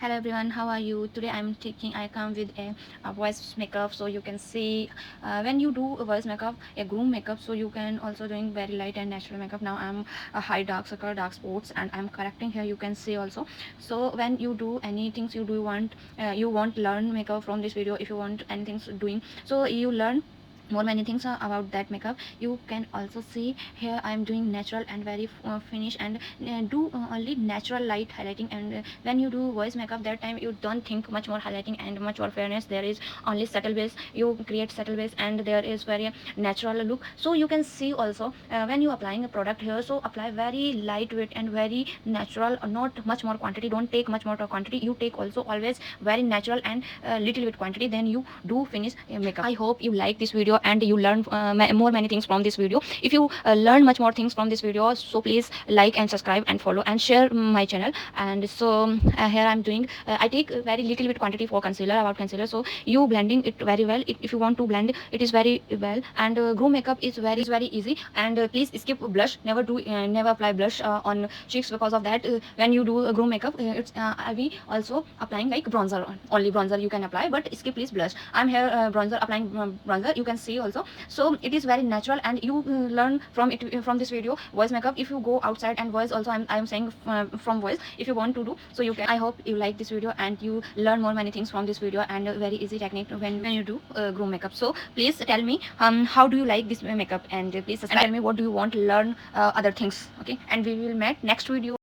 Hello everyone, how are you? Today I come with a voice makeup, so you can see when you do a voice makeup, a groom makeup, so you can also doing very light and natural makeup. Now I'm a high dark circle, dark spots, and I'm correcting here. You can see also. So when you do any things you want learn makeup from this video. If you want anything doing, so you learn more many things about that makeup. You can also see here I'm doing natural and very finish and do only natural light highlighting. And when you do voice makeup, that time you don't think much more highlighting and much more fairness. There is only subtle base. You create subtle base and there is very natural look. So you can see also when you applying a product here, so apply very lightweight and very natural, not much more quantity. Don't take much more quantity. You take also always very natural and little bit quantity, then you do finish makeup. I hope you like this video and you learn more many things from this video. If you learn much more things from this video, so please like and subscribe and follow and share my channel. And so here I'm doing I take very little bit quantity for concealer, about concealer. So you blending it very well. If you want to blend it is very well. And groom makeup is very easy. And please skip blush. Never apply blush on cheeks, because of that when you do groom makeup, it's we also applying like bronzer. Only bronzer you can apply, but skip please blush. I'm here bronzer applying bronzer, you can see also. So it is very natural and you learn from it from this video voice makeup. If you go outside and voice also, I'm saying from voice, if you want to do, so you can. I hope you like this video and you learn more many things from this video, and a very easy technique when you do groom makeup. So please tell me how do you like this makeup, and please subscribe and tell me what do you want to learn other things. Okay, and we will meet next video.